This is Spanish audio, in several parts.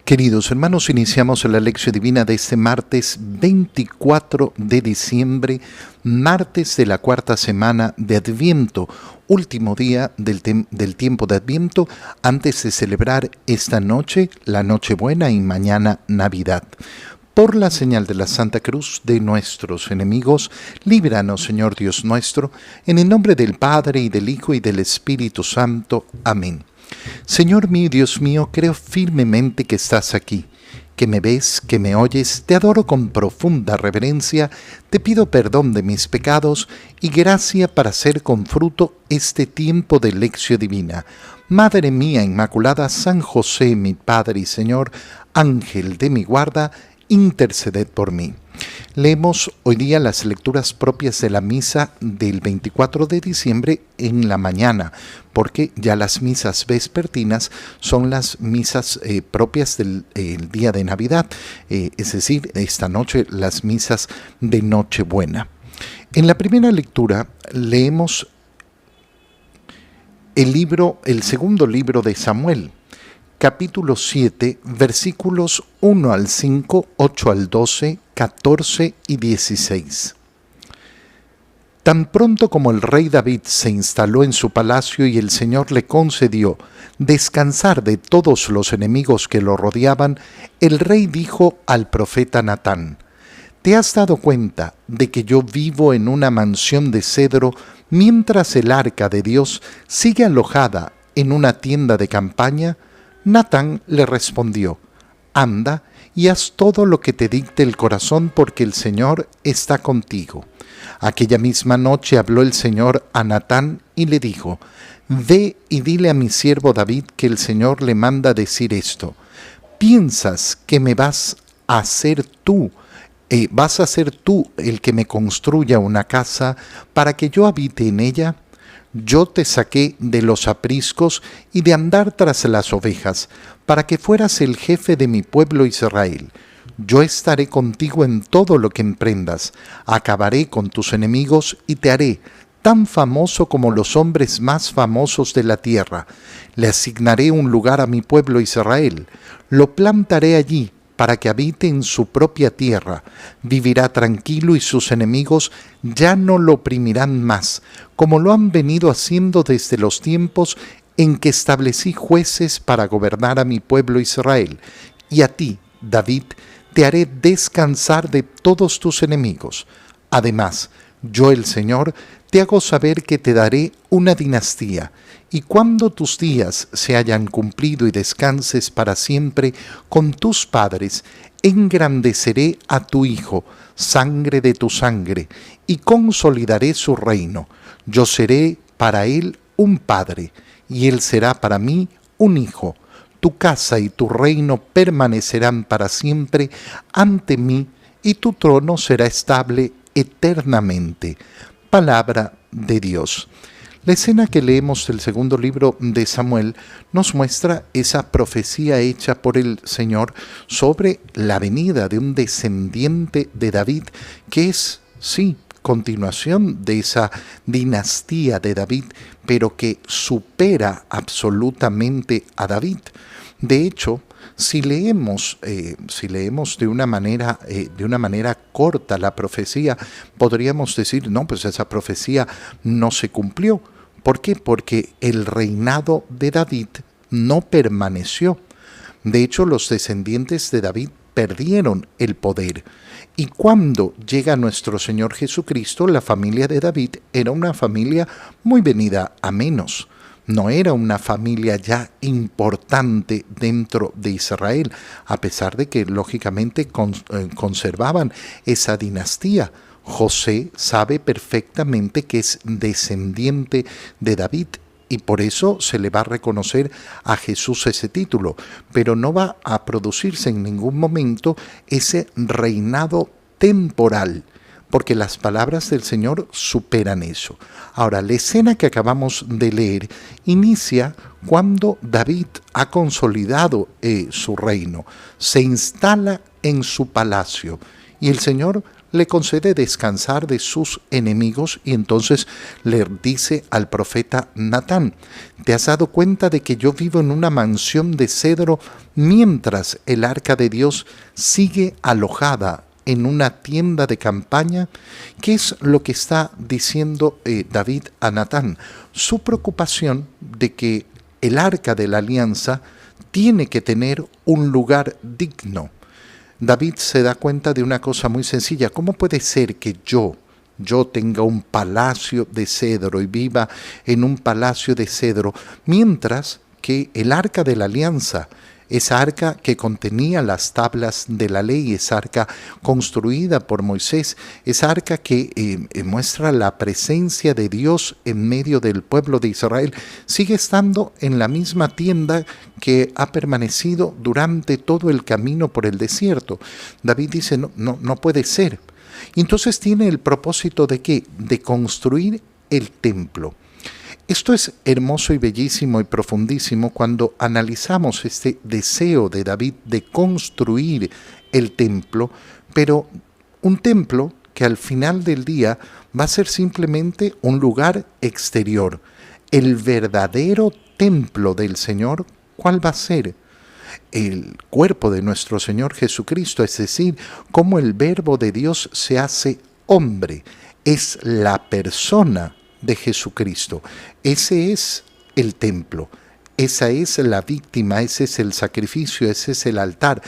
Queridos hermanos, iniciamos la lección divina de este martes 24 de diciembre, martes de la cuarta semana de Adviento, último día del tiempo de Adviento, antes de celebrar esta noche, la Nochebuena y mañana Navidad. Por la señal de la Santa Cruz de nuestros enemigos, líbranos, Señor Dios nuestro, en el nombre del Padre, y del Hijo, y del Espíritu Santo. Amén. Señor mío y Dios mío, creo firmemente que estás aquí, que me ves, que me oyes, te adoro con profunda reverencia, te pido perdón de mis pecados y gracia para hacer con fruto este tiempo de lección divina. Madre mía Inmaculada, San José, mi Padre y Señor, Ángel de mi guarda, interceded por mí. Leemos hoy día las lecturas propias de la misa del 24 de diciembre en la mañana, porque ya las misas vespertinas son las misas propias del día de Navidad, es decir, esta noche las misas de Nochebuena. En la primera lectura leemos el segundo libro de Samuel, capítulo 7, versículos 1 al 5, 8 al 12, 14 y 16. Tan pronto como el rey David se instaló en su palacio y el Señor le concedió descansar de todos los enemigos que lo rodeaban, el rey dijo al profeta Natán: ¿te has dado cuenta de que yo vivo en una mansión de cedro mientras el arca de Dios sigue alojada en una tienda de campaña? Natán le respondió: anda y haz todo lo que te dicte el corazón, porque el Señor está contigo. Aquella misma noche habló el Señor a Natán y le dijo: ve y dile a mi siervo David que el Señor le manda decir esto: ¿piensas que me vas a ser tú el que me construya una casa para que yo habite en ella? Yo te saqué de los apriscos y de andar tras las ovejas, para que fueras el jefe de mi pueblo Israel. Yo estaré contigo en todo lo que emprendas, acabaré con tus enemigos y te haré tan famoso como los hombres más famosos de la tierra. Le asignaré un lugar a mi pueblo Israel, lo plantaré allí, para que habite en su propia tierra. Vivirá tranquilo y sus enemigos ya no lo oprimirán más, como lo han venido haciendo desde los tiempos en que establecí jueces para gobernar a mi pueblo Israel. Y a ti, David, te haré descansar de todos tus enemigos. Además, yo el Señor te hago saber que te daré una dinastía, y cuando tus días se hayan cumplido y descanses para siempre con tus padres, engrandeceré a tu hijo, sangre de tu sangre, y consolidaré su reino. Yo seré para él un padre, y él será para mí un hijo. Tu casa y tu reino permanecerán para siempre ante mí, y tu trono será estable eternamente. Palabra de Dios. La escena que leemos del segundo libro de Samuel nos muestra esa profecía hecha por el Señor sobre la venida de un descendiente de David, que es, sí, continuación de esa dinastía de David, pero que supera absolutamente a David. De hecho, si leemos de una manera corta la profecía, podríamos decir, no, pues esa profecía no se cumplió. ¿Por qué? Porque el reinado de David no permaneció. De hecho, los descendientes de David perdieron el poder. Y cuando llega nuestro Señor Jesucristo, la familia de David era una familia muy venida a menos. No era una familia ya importante dentro de Israel, a pesar de que lógicamente conservaban esa dinastía. José sabe perfectamente que es descendiente de David y por eso se le va a reconocer a Jesús ese título, pero no va a producirse en ningún momento ese reinado temporal, porque las palabras del Señor superan eso. Ahora, la escena que acabamos de leer inicia cuando David ha consolidado su reino, se instala en su palacio y el Señor le concede descansar de sus enemigos y entonces le dice al profeta Natán: ¿te has dado cuenta de que yo vivo en una mansión de cedro mientras el arca de Dios sigue alojada en una tienda de campaña? ¿Qué es lo que está diciendo David a Natán? Su preocupación de que el arca de la alianza tiene que tener un lugar digno. David se da cuenta de una cosa muy sencilla: ¿cómo puede ser que yo tenga un palacio de cedro y viva en un palacio de cedro, mientras que el arca de la alianza, esa arca que contenía las tablas de la ley, esa arca construida por Moisés, esa arca que muestra la presencia de Dios en medio del pueblo de Israel, sigue estando en la misma tienda que ha permanecido durante todo el camino por el desierto? David dice: no puede ser. Y entonces tiene el propósito de ¿qué? De construir el templo. Esto es hermoso y bellísimo y profundísimo cuando analizamos este deseo de David de construir el templo, pero un templo que al final del día va a ser simplemente un lugar exterior. El verdadero templo del Señor, ¿cuál va a ser? El cuerpo de nuestro Señor Jesucristo, es decir, cómo el Verbo de Dios se hace hombre. Es la persona de Jesucristo. Ese es el templo, esa es la víctima, ese es el sacrificio, ese es el altar.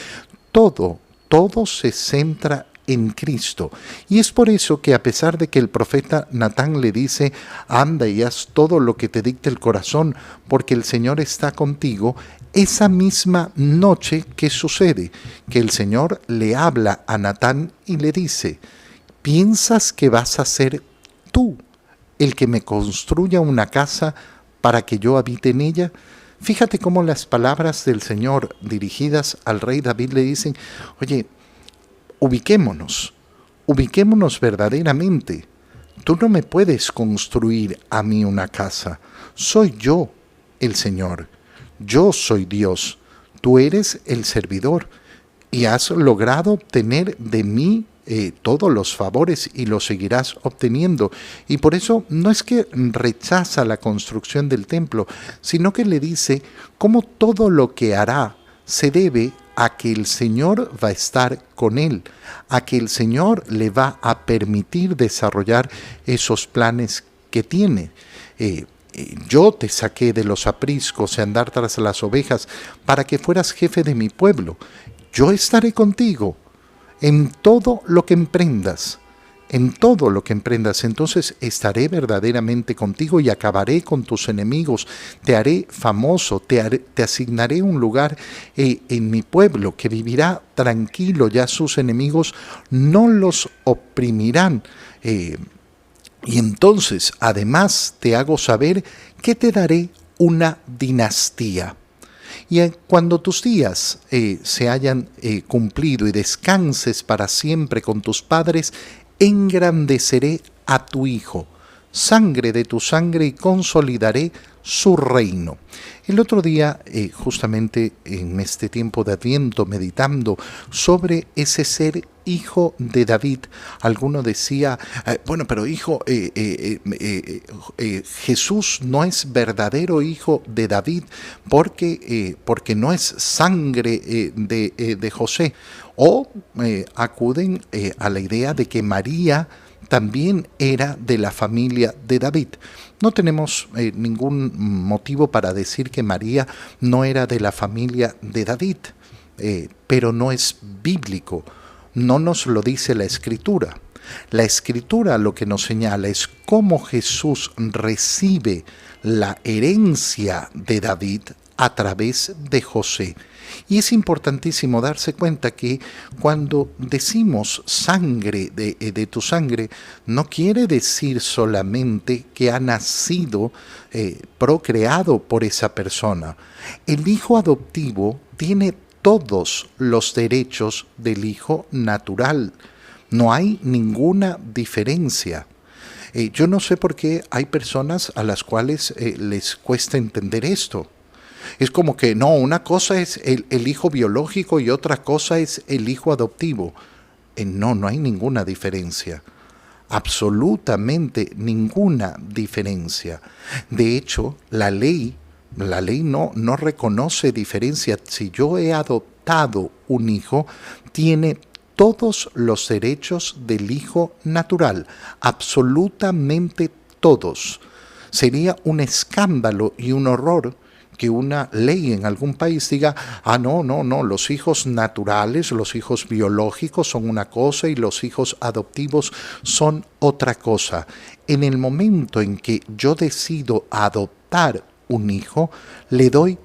Todo se centra en Cristo. Y es por eso que, a pesar de que el profeta Natán le dice: anda y haz todo lo que te dicte el corazón, porque el Señor está contigo, esa misma noche, ¿qué sucede? Que el Señor le habla a Natán y le dice: ¿piensas que vas a ser tú el que me construya una casa para que yo habite en ella? Fíjate cómo las palabras del Señor dirigidas al rey David le dicen: oye, ubiquémonos verdaderamente. Tú no me puedes construir a mí una casa. Soy yo el Señor. Yo soy Dios. Tú eres el servidor. Y has logrado obtener de mí todos los favores y los seguirás obteniendo. Y por eso no es que rechaza la construcción del templo, sino que le dice cómo todo lo que hará se debe a que el Señor va a estar con él, a que el Señor le va a permitir desarrollar esos planes que tiene. Yo te saqué de los apriscos y andar tras las ovejas para que fueras jefe de mi pueblo. Yo estaré contigo en todo lo que emprendas, entonces estaré verdaderamente contigo y acabaré con tus enemigos, te haré famoso, te asignaré un lugar en mi pueblo que vivirá tranquilo, ya sus enemigos no los oprimirán. Y entonces, además, te hago saber que te daré una dinastía. Y cuando tus días se hayan cumplido y descanses para siempre con tus padres, engrandeceré a tu hijo, sangre de tu sangre, y consolidaré su reino. El otro día, justamente en este tiempo de Adviento, meditando sobre ese ser hijo de David, alguno decía, bueno, pero hijo, Jesús no es verdadero hijo de David porque no es sangre de José. O acuden a la idea de que María también era de la familia de David. No tenemos ningún motivo para decir que María no era de la familia de David, pero no es bíblico, no nos lo dice la Escritura. La Escritura lo que nos señala es cómo Jesús recibe la herencia de David a través de José. Y es importantísimo darse cuenta que cuando decimos sangre de tu sangre, no quiere decir solamente que ha nacido, procreado por esa persona. El hijo adoptivo tiene todos los derechos del hijo natural. No hay ninguna diferencia. Yo no sé por qué hay personas a las cuales les cuesta entender esto. Es como que no, una cosa es el hijo biológico y otra cosa es el hijo adoptivo. No, no hay ninguna diferencia. Absolutamente ninguna diferencia. De hecho, la ley no reconoce diferencia. Si yo he adoptado un hijo, tiene todos los derechos del hijo natural, absolutamente todos. Sería un escándalo y un horror que una ley en algún país diga, no, los hijos naturales, los hijos biológicos son una cosa y los hijos adoptivos son otra cosa. En el momento en que yo decido adoptar un hijo, le doy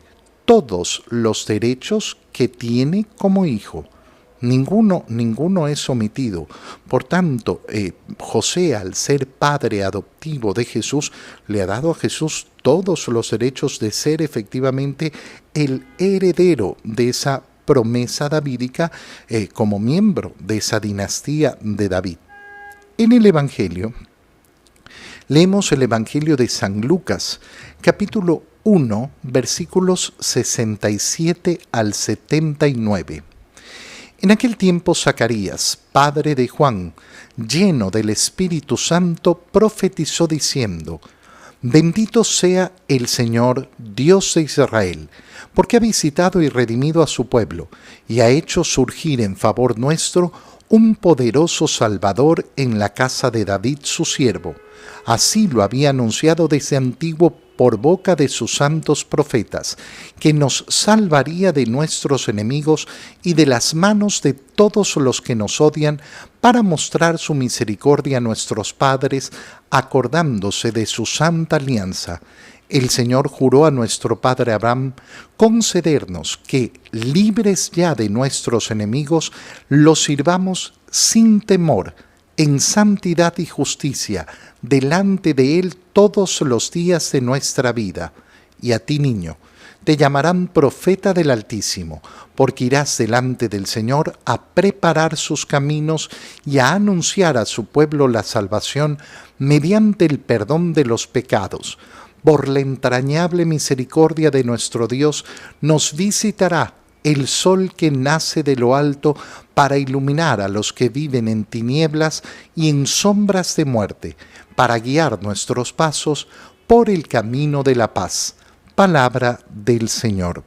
todos los derechos que tiene como hijo. Ninguno es omitido. Por tanto, José, al ser padre adoptivo de Jesús, le ha dado a Jesús todos los derechos de ser efectivamente el heredero de esa promesa davídica como miembro de esa dinastía de David. En el Evangelio, leemos el Evangelio de San Lucas, capítulo 1, versículos 67 al 79. En aquel tiempo Zacarías, padre de Juan, lleno del Espíritu Santo, profetizó diciendo: Bendito sea el Señor, Dios de Israel, porque ha visitado y redimido a su pueblo, y ha hecho surgir en favor nuestro un poderoso Salvador en la casa de David su siervo. Así lo había anunciado desde antiguo por boca de sus santos profetas, que nos salvaría de nuestros enemigos y de las manos de todos los que nos odian, para mostrar su misericordia a nuestros padres, acordándose de su santa alianza. El Señor juró a nuestro padre Abraham concedernos que, libres ya de nuestros enemigos, los sirvamos sin temor, en santidad y justicia, delante de Él todos los días de nuestra vida. Y a ti, niño, te llamarán profeta del Altísimo, porque irás delante del Señor a preparar sus caminos y a anunciar a su pueblo la salvación mediante el perdón de los pecados. Por la entrañable misericordia de nuestro Dios, nos visitará el sol que nace de lo alto para iluminar a los que viven en tinieblas y en sombras de muerte, para guiar nuestros pasos por el camino de la paz. Palabra del Señor.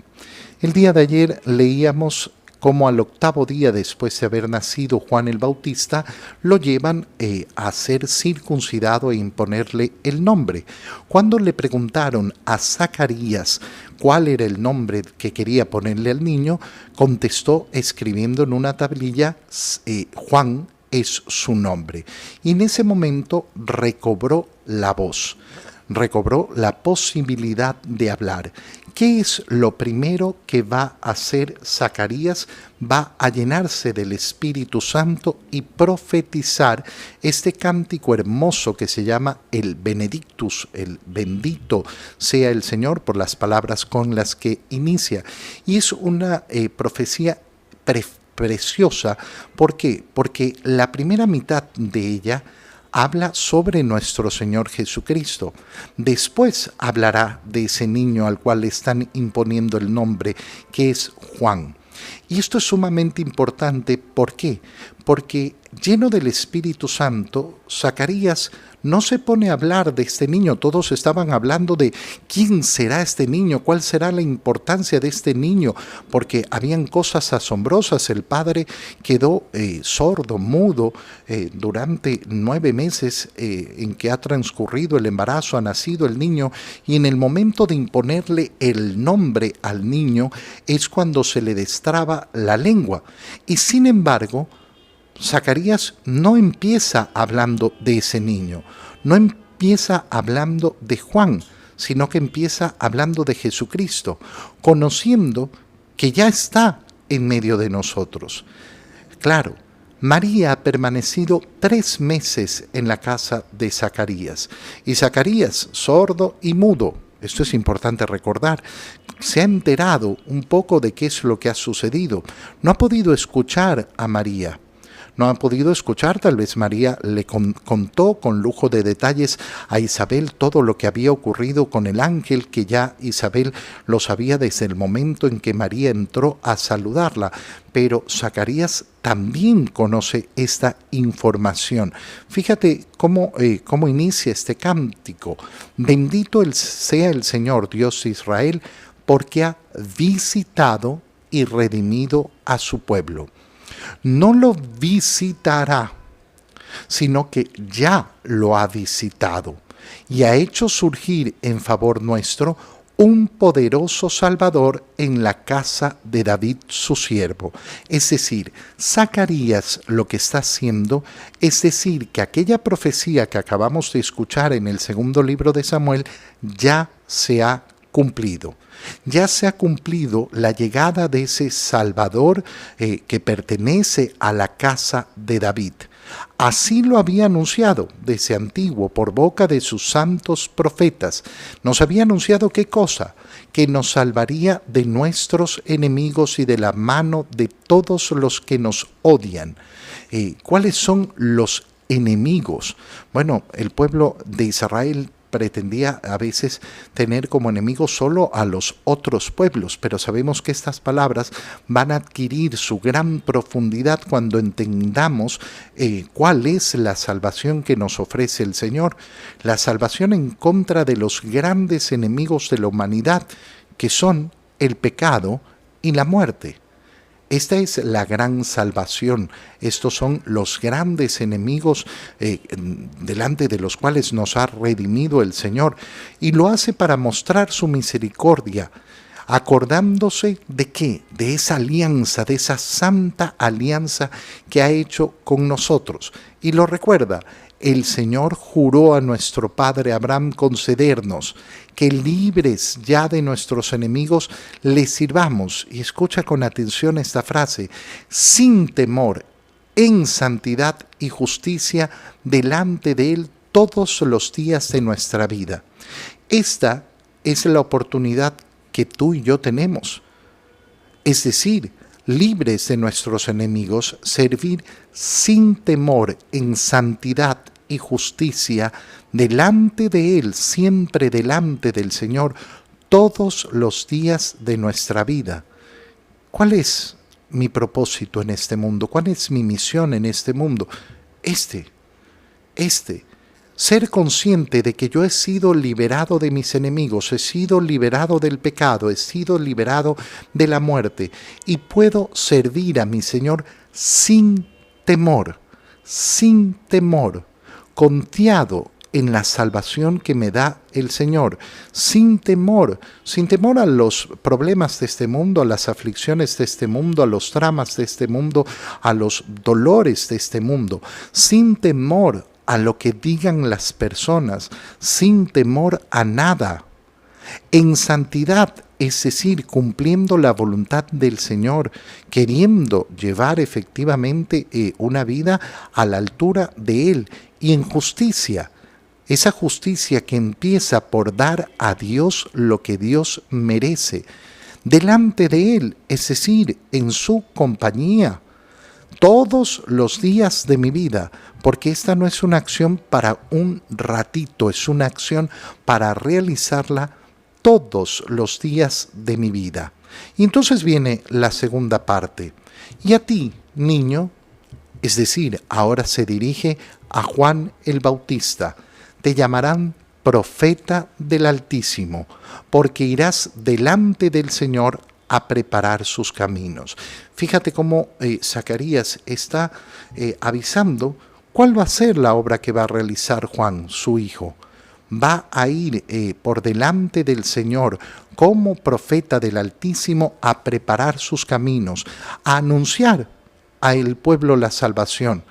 El día de ayer leíamos cómo al octavo día después de haber nacido Juan el Bautista, lo llevan a ser circuncidado e imponerle el nombre. Cuando le preguntaron a Zacarías cuál era el nombre que quería ponerle al niño, contestó escribiendo en una tablilla, Juan es su nombre. Y en ese momento recobró la voz, recobró la posibilidad de hablar. ¿Qué es lo primero que va a hacer Zacarías? Va a llenarse del Espíritu Santo y profetizar este cántico hermoso que se llama el Benedictus, el bendito sea el Señor, por las palabras con las que inicia. Y es una profecía preciosa. ¿Por qué? Porque la primera mitad de ella habla sobre nuestro Señor Jesucristo. Después hablará de ese niño al cual le están imponiendo el nombre, que es Juan. Y esto es sumamente importante. ¿Por qué? Porque lleno del Espíritu Santo, Zacarías no se pone a hablar de este niño. Todos estaban hablando de quién será este niño, cuál será la importancia de este niño, porque habían cosas asombrosas. El padre quedó sordo, mudo, durante 9 meses en que ha transcurrido el embarazo, ha nacido el niño, y en el momento de imponerle el nombre al niño es cuando se le destraba la lengua. Y sin embargo, Zacarías no empieza hablando de ese niño, no empieza hablando de Juan, sino que empieza hablando de Jesucristo, conociendo que ya está en medio de nosotros. Claro, María ha permanecido 3 meses en la casa de Zacarías, y Zacarías, sordo y mudo, esto es importante recordar, se ha enterado un poco de qué es lo que ha sucedido. No ha podido escuchar a María. no ha podido escuchar. Tal vez María le contó con lujo de detalles a Isabel todo lo que había ocurrido con el ángel, que ya Isabel lo sabía desde el momento en que María entró a saludarla. Pero Zacarías también conoce esta información. Fíjate cómo inicia este cántico. Bendito sea el Señor Dios de Israel, porque ha visitado y redimido a su pueblo. No lo visitará, sino que ya lo ha visitado y ha hecho surgir en favor nuestro un poderoso Salvador en la casa de David su siervo. Es decir, Zacarías lo que está haciendo es decir que aquella profecía que acabamos de escuchar en el segundo libro de Samuel ya se ha cumplido. Ya se ha cumplido la llegada de ese Salvador que pertenece a la casa de David. Así lo había anunciado desde antiguo por boca de sus santos profetas. Nos había anunciado ¿qué cosa? Que nos salvaría de nuestros enemigos y de la mano de todos los que nos odian. ¿Cuáles son los enemigos? Bueno, el pueblo de Israel pretendía a veces tener como enemigos solo a los otros pueblos, pero sabemos que estas palabras van a adquirir su gran profundidad cuando entendamos cuál es la salvación que nos ofrece el Señor, la salvación en contra de los grandes enemigos de la humanidad, que son el pecado y la muerte. Esta es la gran salvación. Estos son los grandes enemigos delante de los cuales nos ha redimido el Señor. Y lo hace para mostrar su misericordia, acordándose de qué, de esa alianza, de esa santa alianza que ha hecho con nosotros. Y lo recuerda, el Señor juró a nuestro padre Abraham concedernos que libres ya de nuestros enemigos les sirvamos. Y escucha con atención esta frase: sin temor, en santidad y justicia delante de Él todos los días de nuestra vida. Esta es la oportunidad que tú y yo tenemos. Es decir, libres de nuestros enemigos, servir sin temor, en santidad y justicia, delante de Él, siempre delante del Señor, todos los días de nuestra vida. ¿Cuál es mi propósito en este mundo? ¿Cuál es mi misión en este mundo? Ser consciente de que yo he sido liberado de mis enemigos, he sido liberado del pecado, he sido liberado de la muerte y puedo servir a mi Señor sin temor, confiado en la salvación que me da el Señor, sin temor a los problemas de este mundo, a las aflicciones de este mundo, a los dramas de este mundo, a los dolores de este mundo, sin temor a lo que digan las personas, sin temor a nada. En santidad, es decir, cumpliendo la voluntad del Señor, queriendo llevar efectivamente una vida a la altura de Él, y en justicia, esa justicia que empieza por dar a Dios lo que Dios merece, delante de Él, es decir, en su compañía, todos los días de mi vida, porque esta no es una acción para un ratito, es una acción para realizarla todos los días de mi vida. Y entonces viene la segunda parte. Y a ti, niño, es decir, ahora se dirige a Juan el Bautista, te llamarán profeta del Altísimo, porque irás delante del Señor a preparar sus caminos. Fíjate cómo Zacarías está avisando cuál va a ser la obra que va a realizar Juan, su hijo. Va a ir por delante del Señor como profeta del Altísimo a preparar sus caminos, a anunciar a el pueblo la salvación.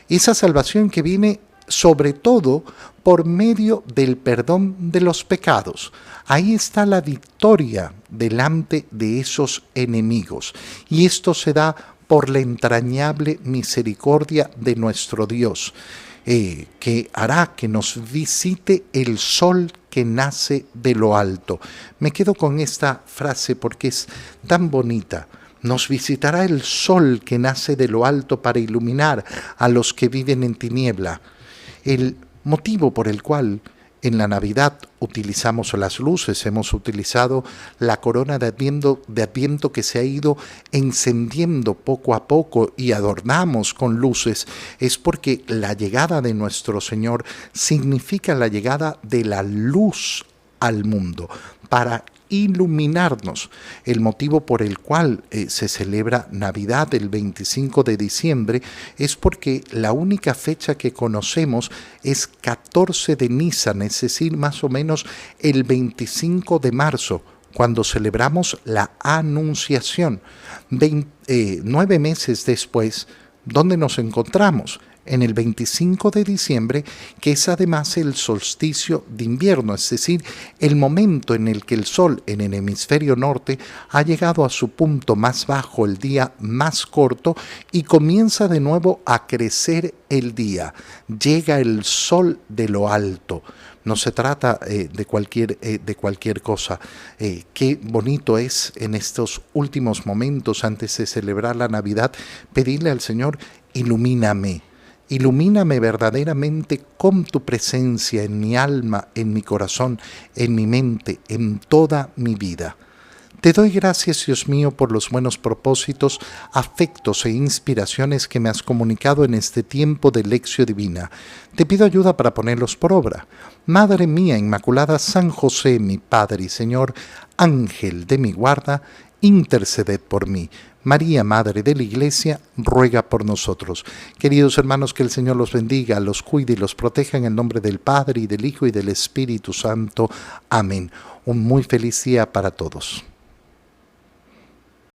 Esa salvación que viene sobre todo por medio del perdón de los pecados. Ahí está la victoria delante de esos enemigos. Y esto se da por la entrañable misericordia de nuestro Dios, que hará que nos visite el sol que nace de lo alto. Me quedo con esta frase porque es tan bonita. Nos visitará el sol que nace de lo alto para iluminar a los que viven en tiniebla. El motivo por el cual en la Navidad utilizamos las luces, hemos utilizado la corona de Adviento que se ha ido encendiendo poco a poco y adornamos con luces, es porque la llegada de nuestro Señor significa la llegada de la luz al mundo, para iluminarnos. El motivo por el cual se celebra Navidad el 25 de diciembre es porque la única fecha que conocemos es 14 de Nisan, es decir, más o menos el 25 de marzo, cuando celebramos la Anunciación. 9 meses después, ¿dónde nos encontramos? En el 25 de diciembre, que es además el solsticio de invierno, es decir, el momento en el que el sol en el hemisferio norte ha llegado a su punto más bajo, el día más corto, y comienza de nuevo a crecer el día. Llega el sol de lo alto. No se trata de cualquier cosa. Qué bonito es en estos últimos momentos antes de celebrar la Navidad pedirle al Señor: ilumíname. Ilumíname verdaderamente con tu presencia en mi alma, en mi corazón, en mi mente, en toda mi vida. Te doy gracias, Dios mío, por los buenos propósitos, afectos e inspiraciones que me has comunicado en este tiempo de lección divina. Te pido ayuda para ponerlos por obra. Madre mía Inmaculada, San José, mi Padre y Señor, Ángel de mi guarda, interceded por mí. María, Madre de la Iglesia, ruega por nosotros. Queridos hermanos, que el Señor los bendiga, los cuide y los proteja en el nombre del Padre, y del Hijo, y del Espíritu Santo. Amén. Un muy feliz día para todos.